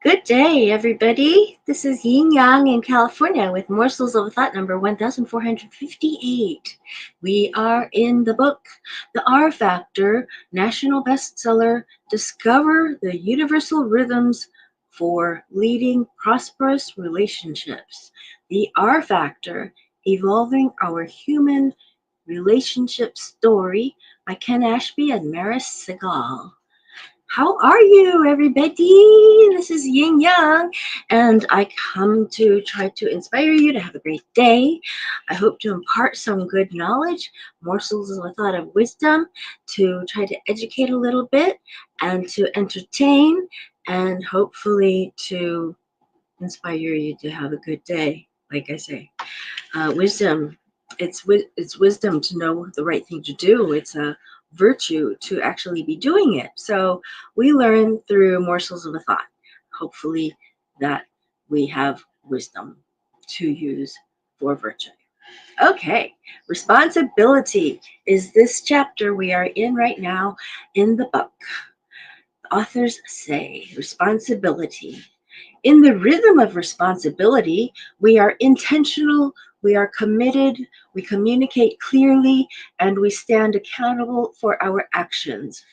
Good day, everybody. This is Yin Yang in California with Morsels of Thought number 1458. We are in the book, The R Factor, national bestseller, Discover the Universal Rhythms for Leading Prosperous Relationships. The R Factor, Evolving Our Human Relationship Story by Ken Ashby and Maris Segal. How are you, everybody? This is Yin Yang, and I come to try to inspire you to have a great day. I hope to impart some good knowledge, morsels of a thought of wisdom, to try to educate a little bit, and to entertain, and hopefully to inspire you to have a good day. Like I say, wisdom. It's wisdom to know the right thing to do. It's a virtue to actually be doing it. So we learn through morsels of a thought. Hopefully that we have wisdom to use for virtue. Okay, responsibility is this chapter we are in right now in the book. The authors say responsibility. In the rhythm of responsibility, we are intentional, we are committed, we communicate clearly, and we stand accountable for our actions.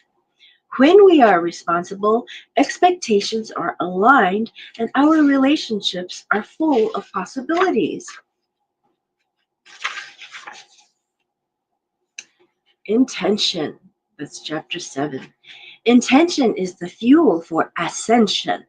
When we are responsible, expectations are aligned and our relationships are full of possibilities. Intention. That's chapter 7. Intention is the fuel for ascension.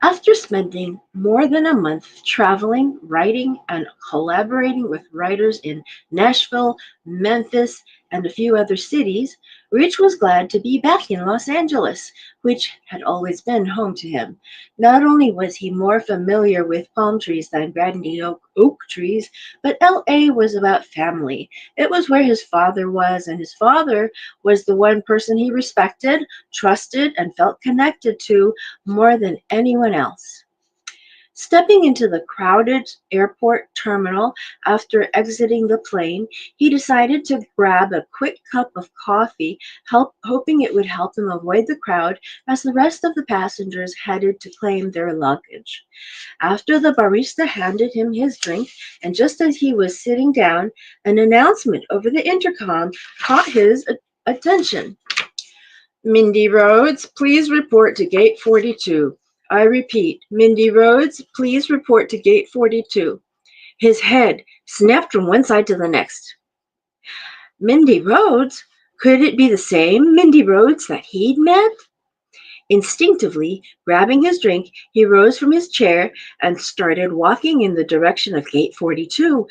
After spending more than a month traveling, writing, and collaborating with writers in Nashville, Memphis, and a few other cities, Rich was glad to be back in Los Angeles, which had always been home to him. Not only was he more familiar with palm trees than granite oak trees, but LA was about family. It was where his father was, and his father was the one person he respected, trusted, and felt connected to more than anyone else. Stepping into the crowded airport terminal after exiting the plane, he decided to grab a quick cup of coffee, hoping it would help him avoid the crowd as the rest of the passengers headed to claim their luggage. After the barista handed him his drink, and just as he was sitting down, an announcement over the intercom caught his attention. Mindy Rhodes, please report to gate 42. I repeat, Mindy Rhodes, please report to gate 42. His head snapped from one side to the next. Mindy Rhodes? Could it be the same Mindy Rhodes that he'd met? Instinctively, grabbing his drink, he rose from his chair and started walking in the direction of gate 42,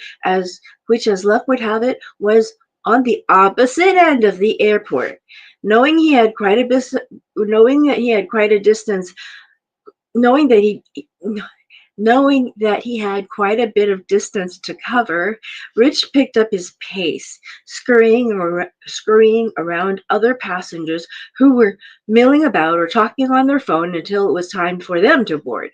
which, as luck would have it, was on the opposite end of the airport. Knowing he had quite a knowing that he had quite a distance, knowing that he Knowing that he had quite a bit of distance to cover, Rich picked up his pace, scurrying around other passengers who were milling about or talking on their phone until it was time for them to board.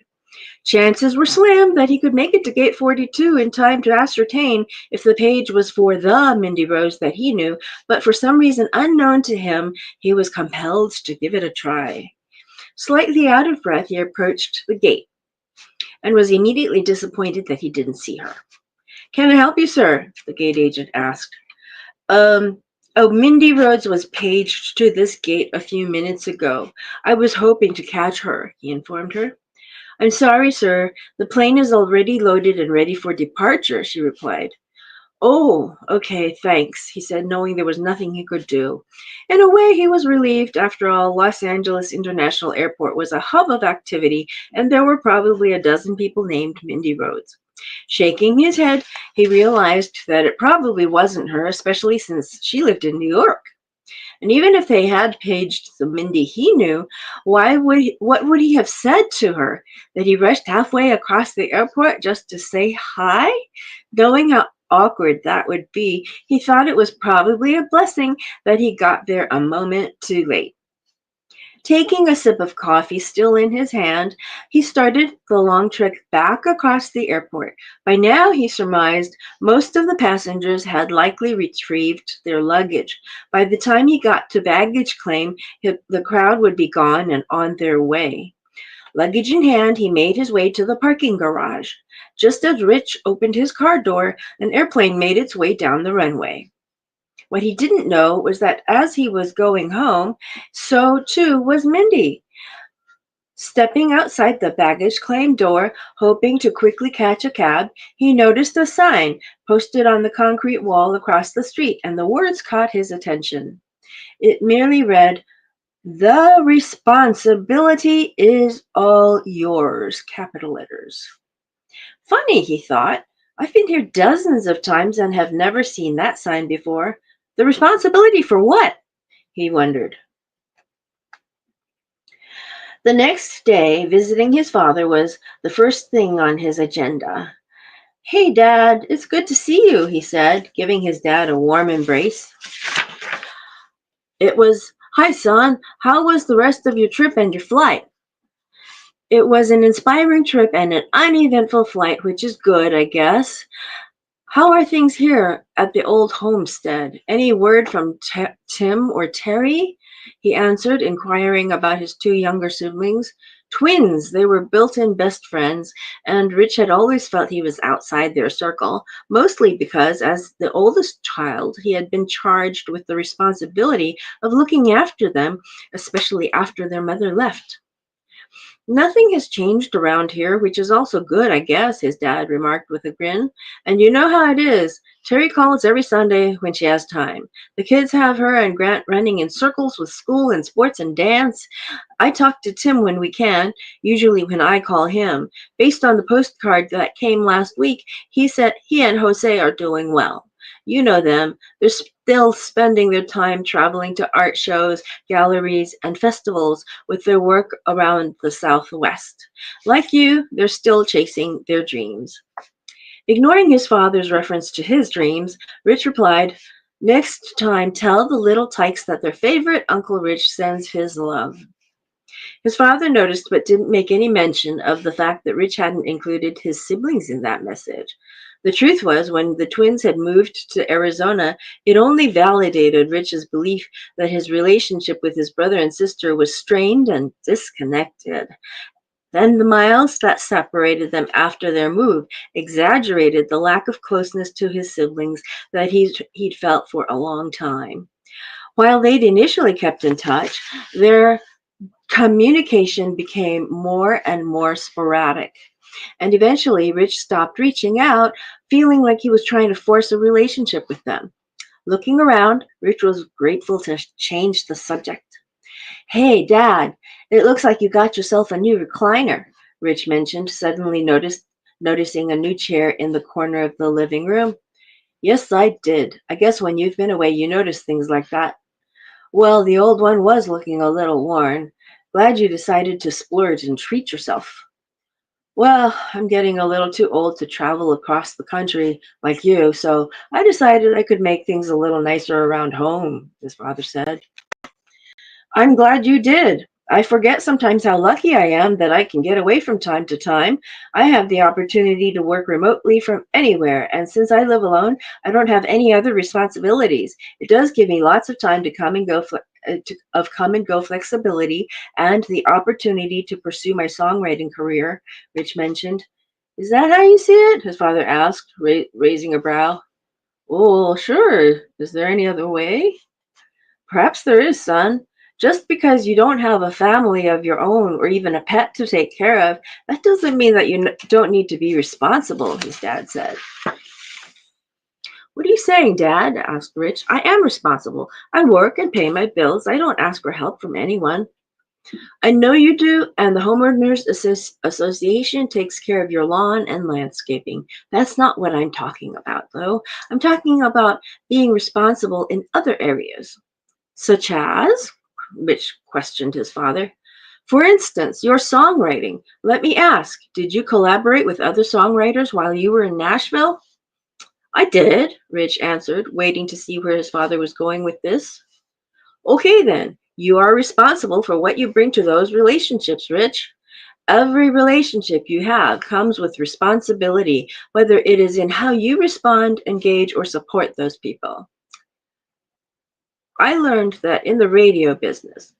Chances were slim that he could make it to gate 42 in time to ascertain if the page was for the Mindy Rose that he knew, but for some reason unknown to him, he was compelled to give it a try. Slightly out of breath, he approached the gate and was immediately disappointed that he didn't see her. Can I help you, sir? The gate agent asked. Oh, Mindy Rhodes was paged to this gate a few minutes ago. I was hoping to catch her, he informed her. I'm sorry, sir. The plane is already loaded and ready for departure, she replied. Oh, okay, thanks, he said, knowing there was nothing he could do. In a way, he was relieved. After all, Los Angeles International Airport was a hub of activity, and there were probably a dozen people named Mindy Rhodes. Shaking his head, he realized that it probably wasn't her, especially since she lived in New York. And even if they had paged the Mindy he knew, what would he have said to her? That he rushed halfway across the airport just to say hi? Knowing how awkward that would be, he thought it was probably a blessing that he got there a moment too late. Taking a sip of coffee still in his hand, he started the long trek back across the airport. By now, he surmised, most of the passengers had likely retrieved their luggage. By the time he got to baggage claim, the crowd would be gone and on their way. Luggage in hand, he made his way to the parking garage. Just as Rich opened his car door, an airplane made its way down the runway. What he didn't know was that as he was going home, so too was Mindy. Stepping outside the baggage claim door, hoping to quickly catch a cab, he noticed a sign posted on the concrete wall across the street, and the words caught his attention. It merely read, "The responsibility is all yours," capital letters. Funny, he thought. I've been here dozens of times and have never seen that sign before. The responsibility for what? He wondered. The next day, visiting his father was the first thing on his agenda. "Hey, Dad, it's good to see you," he said, giving his dad a warm embrace. It was, "Hi, son, how was the rest of your trip and your flight?" "It was an inspiring trip and an uneventful flight, which is good, I guess. How are things here at the old homestead? Any word from Tim or Terry?" he answered, inquiring about his two younger siblings. Twins, they were built-in best friends, and Rich had always felt he was outside their circle, mostly because, as the oldest child, he had been charged with the responsibility of looking after them, especially after their mother left. "Nothing has changed around here, which is also good, I guess," his dad remarked with a grin. "And you know how it is. Terry calls every Sunday when she has time. The kids have her and Grant running in circles with school and sports and dance. I talk to Tim when we can, usually when I call him. Based on the postcard that came last week, he said he and Jose are doing well. You know them. They're still spending their time traveling to art shows, galleries, and festivals with their work around the Southwest. Like you, they're still chasing their dreams." Ignoring his father's reference to his dreams, Rich replied, "Next time, tell the little tykes that their favorite Uncle Rich sends his love." His father noticed but didn't make any mention of the fact that Rich hadn't included his siblings in that message. The truth was, when the twins had moved to Arizona, it only validated Rich's belief that his relationship with his brother and sister was strained and disconnected. Then the miles that separated them after their move exaggerated the lack of closeness to his siblings that he'd felt for a long time. While they'd initially kept in touch, their communication became more and more sporadic. And eventually, Rich stopped reaching out, feeling like he was trying to force a relationship with them. Looking around, Rich was grateful to change the subject. "Hey, Dad, it looks like you got yourself a new recliner," Rich mentioned, suddenly noticing a new chair in the corner of the living room. "Yes, I did. I guess when you've been away, you notice things like that." "Well, the old one was looking a little worn. Glad you decided to splurge and treat yourself." "Well, I'm getting a little too old to travel across the country like you, so I decided I could make things a little nicer around home," his father said. "I'm glad you did. I forget sometimes how lucky I am that I can get away from time to time. I have the opportunity to work remotely from anywhere, and since I live alone, I don't have any other responsibilities. It does give me lots of time to come and go flexibility and the opportunity to pursue my songwriting career," Rich mentioned. "Is that how you see it?" his father asked, raising a brow. "Oh, sure. Is there any other way?" "Perhaps there is, son. Just because you don't have a family of your own or even a pet to take care of, that doesn't mean that you don't need to be responsible," his dad said. "What are you saying, Dad?" asked Rich. "I am responsible. I work and pay my bills. I don't ask for help from anyone." "I know you do, and the Homeowners Association takes care of your lawn and landscaping. That's not what I'm talking about, though. I'm talking about being responsible in other areas." "Such as?" Rich questioned his father. "For instance, your songwriting. Let me ask, did you collaborate with other songwriters while you were in Nashville?" "I did," Rich answered, waiting to see where his father was going with this. "Okay, then. You are responsible for what you bring to those relationships, Rich. Every relationship you have comes with responsibility, whether it is in how you respond, engage, or support those people. I learned that in the radio business.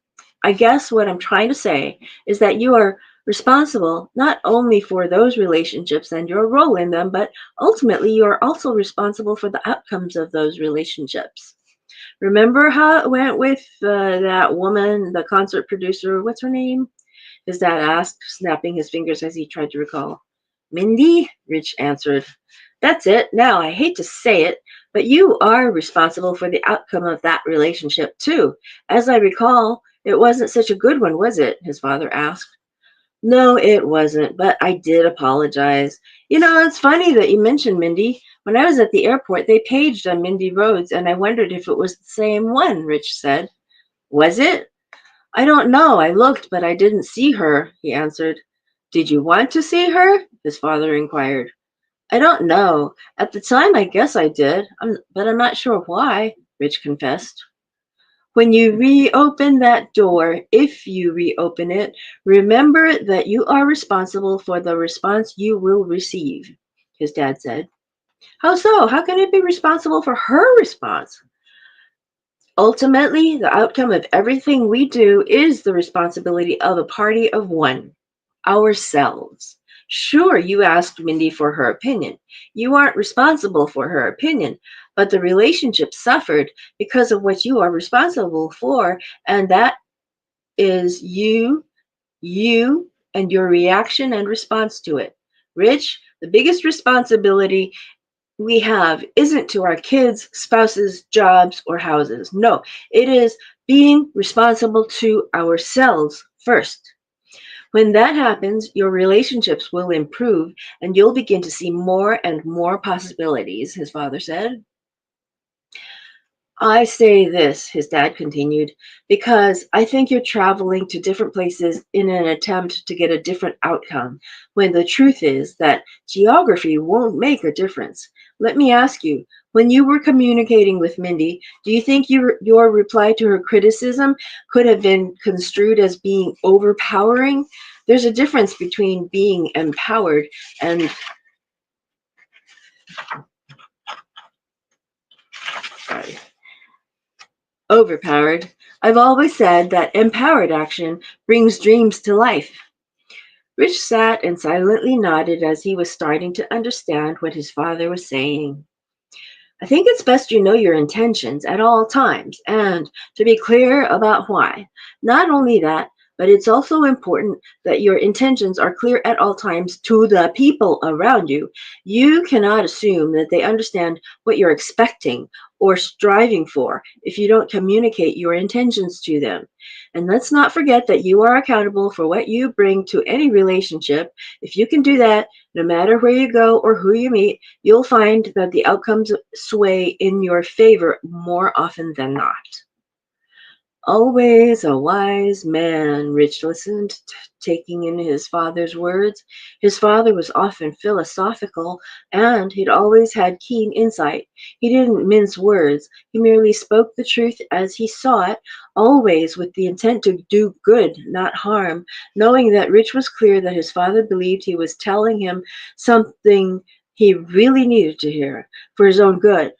I guess what I'm trying to say is that you are responsible not only for those relationships and your role in them, but ultimately you are also responsible for the outcomes of those relationships. Remember how it went with that woman, the concert producer? What's her name? His dad asked, snapping his fingers as he tried to recall. Mindy, Rich answered. That's it. Now, I hate to say it, but you are responsible for the outcome of that relationship, too. As I recall, it wasn't such a good one, was it? His father asked. No, it wasn't, but I did apologize. It's funny that you mentioned Mindy. When I was at the airport, they paged on Mindy Rhodes, and I wondered if it was the same one, Rich said. Was it? I don't know. I looked, but I didn't see her, he answered. Did you want to see her? His father inquired. I don't know. At the time, I guess I did, but I'm not sure why, Rich confessed. When you reopen that door, if you reopen it, remember that you are responsible for the response you will receive, his dad said. How so? How can it be responsible for her response? Ultimately, the outcome of everything we do is the responsibility of a party of one, ourselves. Sure, you asked Mindy for her opinion. You aren't responsible for her opinion, but the relationship suffered because of what you are responsible for, and that is you, and your reaction and response to it. Rich, the biggest responsibility we have isn't to our kids, spouses, jobs, or houses. No, it is being responsible to ourselves first. When that happens, your relationships will improve and you'll begin to see more and more possibilities, his father said. I say this, his dad continued, because I think you're traveling to different places in an attempt to get a different outcome, when the truth is that geography won't make a difference. Let me ask you, when you were communicating with Mindy, do you think your reply to her criticism could have been construed as being overpowering? There's a difference between being empowered and sorry, overpowered. I've always said that empowered action brings dreams to life. Rich sat and silently nodded as he was starting to understand what his father was saying. I think it's best you know your intentions at all times and to be clear about why. Not only that, but it's also important that your intentions are clear at all times to the people around you. You cannot assume that they understand what you're expecting or striving for if you don't communicate your intentions to them. And let's not forget that you are accountable for what you bring to any relationship. If you can do that, no matter where you go or who you meet, you'll find that the outcomes sway in your favor more often than not. Always a wise man, Rich listened, taking in his father's words. His father was often philosophical, and he'd always had keen insight. He didn't mince words. He merely spoke the truth as he saw it, always with the intent to do good, not harm, knowing that Rich was clear that his father believed he was telling him something he really needed to hear for his own good.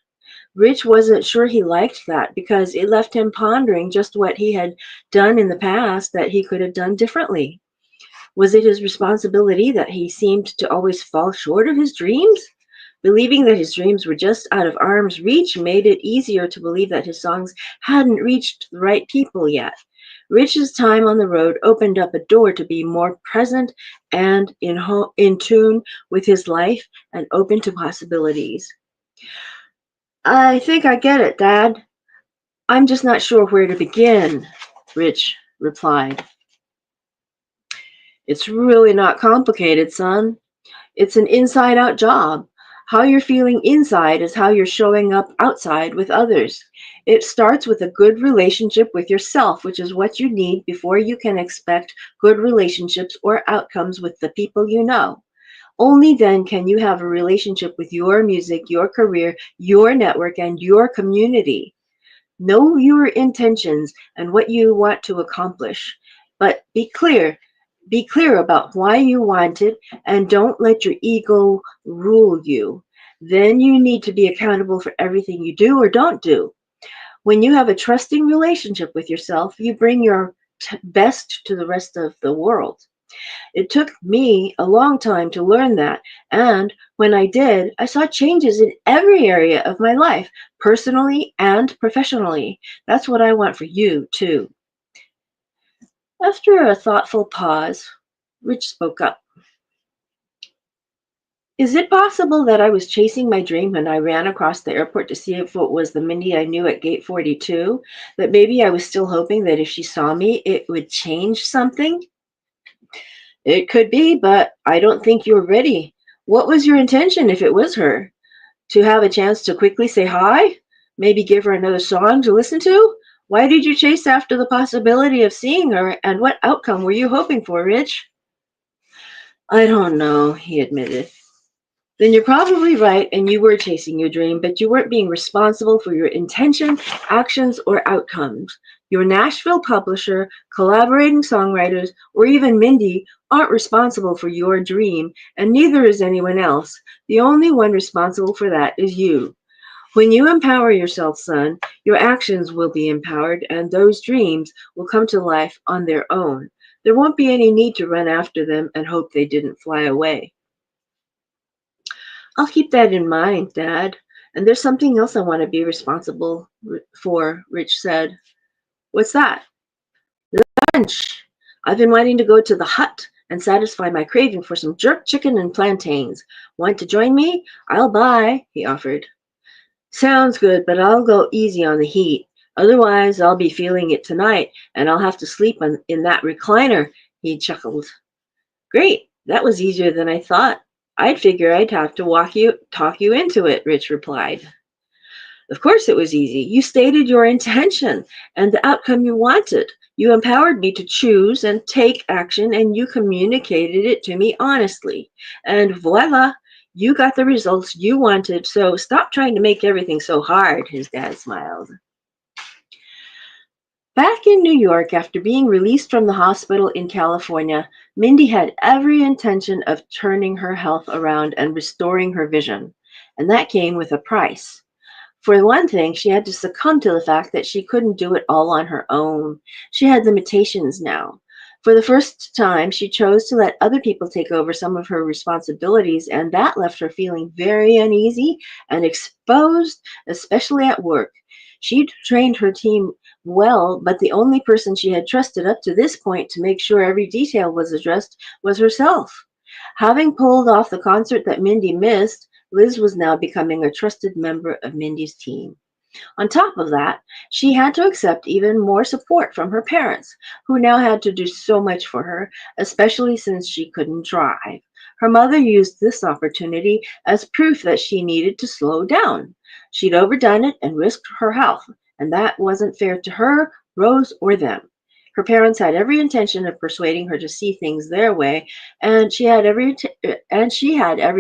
Rich wasn't sure he liked that because it left him pondering just what he had done in the past that he could have done differently. Was it his responsibility that he seemed to always fall short of his dreams? Believing that his dreams were just out of arm's reach made it easier to believe that his songs hadn't reached the right people yet. Rich's time on the road opened up a door to be more present and in tune with his life and open to possibilities. I think I get it, Dad. I'm just not sure where to begin, Rich replied. It's really not complicated, son. It's an inside out job. How you're feeling inside is how you're showing up outside with others. It starts with a good relationship with yourself, which is what you need before you can expect good relationships or outcomes with the people you know. Only then can you have a relationship with your music, your career, your network, and your community. Know your intentions and what you want to accomplish, but be clear. Be clear about why you want it and don't let your ego rule you. Then you need to be accountable for everything you do or don't do. When you have a trusting relationship with yourself, you bring your best to the rest of the world. It took me a long time to learn that, and when I did, I saw changes in every area of my life, personally and professionally. That's what I want for you, too. After a thoughtful pause, Rich spoke up. Is it possible that I was chasing my dream when I ran across the airport to see if it was the Mindy I knew at gate 42? That maybe I was still hoping that if she saw me, it would change something? It could be, but I don't think you're ready. What was your intention if it was her? To have a chance to quickly say hi? Maybe give her another song to listen to? Why did you chase after the possibility of seeing her, and what outcome were you hoping for, Rich? I don't know, he admitted. Then you're probably right, and you were chasing your dream, but you weren't being responsible for your intention, actions, or outcomes. Your Nashville publisher, collaborating songwriters, or even Mindy aren't responsible for your dream, and neither is anyone else. The only one responsible for that is you. When you empower yourself, son, your actions will be empowered, and those dreams will come to life on their own. There won't be any need to run after them and hope they didn't fly away. I'll keep that in mind, Dad. And there's something else I want to be responsible for, Rich said. What's that? Lunch. I've been wanting to go to the hut and satisfy my craving for some jerk chicken and plantains. Want to join me? I'll buy, he offered. Sounds good, but I'll go easy on the heat. Otherwise, I'll be feeling it tonight, and I'll have to sleep in that recliner, he chuckled. Great, that was easier than I thought. I'd figure I'd have to talk you into it, Rich replied. Of course it was easy. You stated your intention and the outcome you wanted. You empowered me to choose and take action, and you communicated it to me honestly. And voila, you got the results you wanted. So stop trying to make everything so hard, his dad smiled. Back in New York, after being released from the hospital in California, Mindy had every intention of turning her health around and restoring her vision. And that came with a price. For one thing, she had to succumb to the fact that she couldn't do it all on her own. She had limitations now. For the first time, she chose to let other people take over some of her responsibilities, and that left her feeling very uneasy and exposed, especially at work. She'd trained her team well, but the only person she had trusted up to this point to make sure every detail was addressed was herself. Having pulled off the concert that Mindy missed, Liz was now becoming a trusted member of Mindy's team. On top of that, she had to accept even more support from her parents, who now had to do so much for her, especially since she couldn't drive. Her mother used this opportunity as proof that she needed to slow down. She'd overdone it and risked her health, and that wasn't fair to her, Rose, or them. Her parents had every intention of persuading her to see things their way, and she had every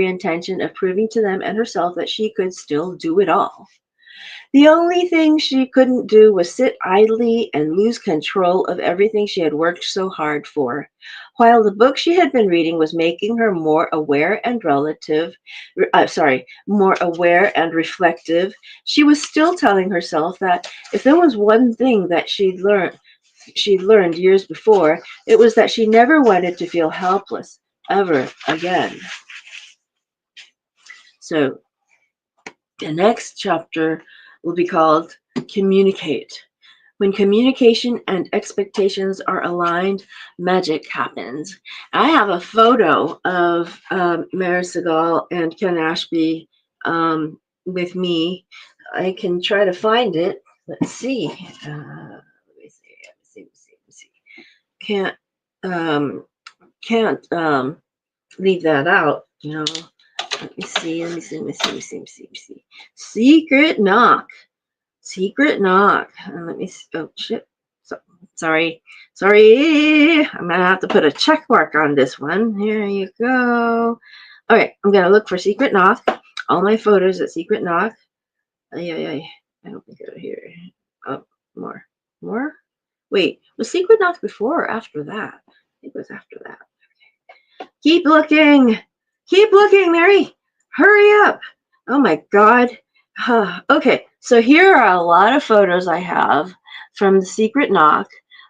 intention of proving to them and herself that she could still do it all. The only thing she couldn't do was sit idly and lose control of everything she had worked so hard for. While the book she had been reading was making her more aware and reflective, she was still telling herself that if there was one thing that she'd learned years before, it was that she never wanted to feel helpless ever again. So the next chapter will be called Communicate. When communication and expectations are aligned, magic happens. I have a photo of Mary Segal and Ken Ashby with me. I can try to find it. Let's see. Let me see. Can't um, can't leave that out. Let me see. Secret knock. Secret knock. Let me see. Oh, shit. So, sorry. I'm going to have to put a check mark on this one. Here you go. All right. I'm going to look for secret knock. All my photos at secret knock. I don't think they're here. More. More? Wait, was Secret Knock before or after that? I think it was after that. Keep looking! Keep looking, Mary! Hurry up! Oh my god. Okay, so here are a lot of photos I have from the Secret Knock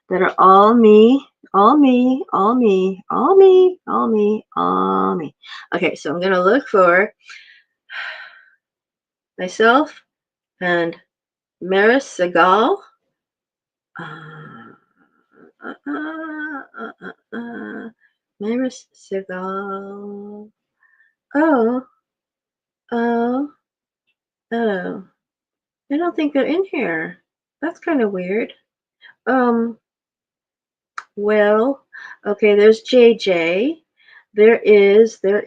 that are all me, all me, all me, all me, all me, all me. Okay, so I'm gonna look for myself and Maris Segal. Maris Segal. Oh, oh, oh. I don't think they're in here. That's kind of weird. Um, well, okay, there's JJ. There is. We're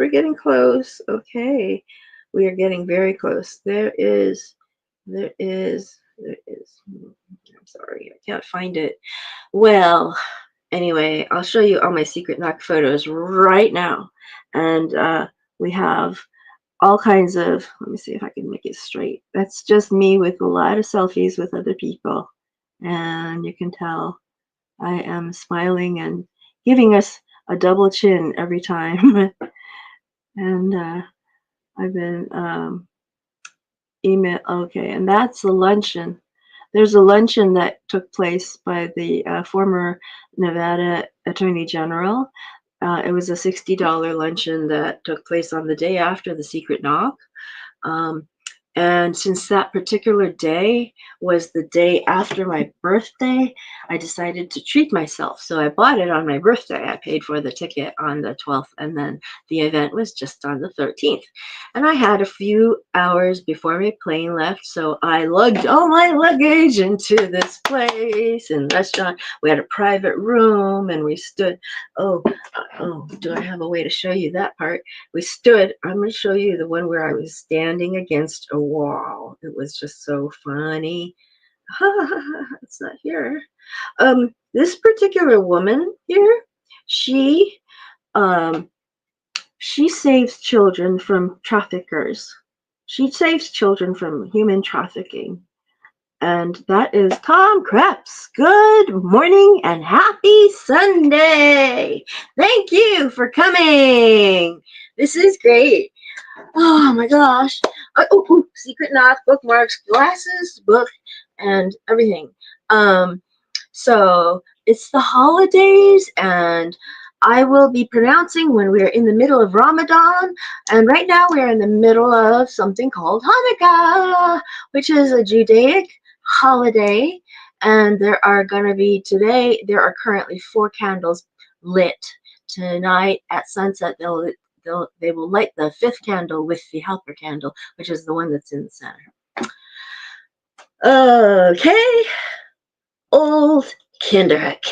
getting close. Okay. We are getting very close. There is. I'm sorry, I can't find it. Well, anyway, I'll show you all my Secret Knock photos right now. And we have all kinds of, let me see if I can make it straight. That's just me with a lot of selfies with other people. And you can tell I am smiling and giving us a double chin every time. And I've been okay, and that's a luncheon. There's a luncheon that took place by the former Nevada Attorney General. It was a $60 luncheon that took place on the day after the Secret Knock. Um, and since that particular day was the day after my birthday, I decided to treat myself. So I bought it on my birthday. I paid for the ticket on the 12th, and then the event was just on the 13th. And I had a few hours before my plane left, so I lugged all my luggage into this place and restaurant. We had a private room, and we stood. Oh, do I have a way to show you that part? We stood. I'm going to show you the one where I was standing against a wall. It was just so funny. It's not here. This particular woman here, she she saves children from traffickers. She saves children from human trafficking. And that is Tom Krebs. Good morning and happy Sunday. Thank you for coming. This is great. Oh my gosh. Secret Knock, bookmarks, glasses, book, and everything. So it's the holidays, and I will be pronouncing when we're in the middle of Ramadan. And right now we're in the middle of something called Hanukkah, which is a Judaic holiday. And there are currently 4 candles lit. Tonight at sunset, they will light the 5th candle with the helper candle, which is the one that's in the center. Okay, old Kinderhook.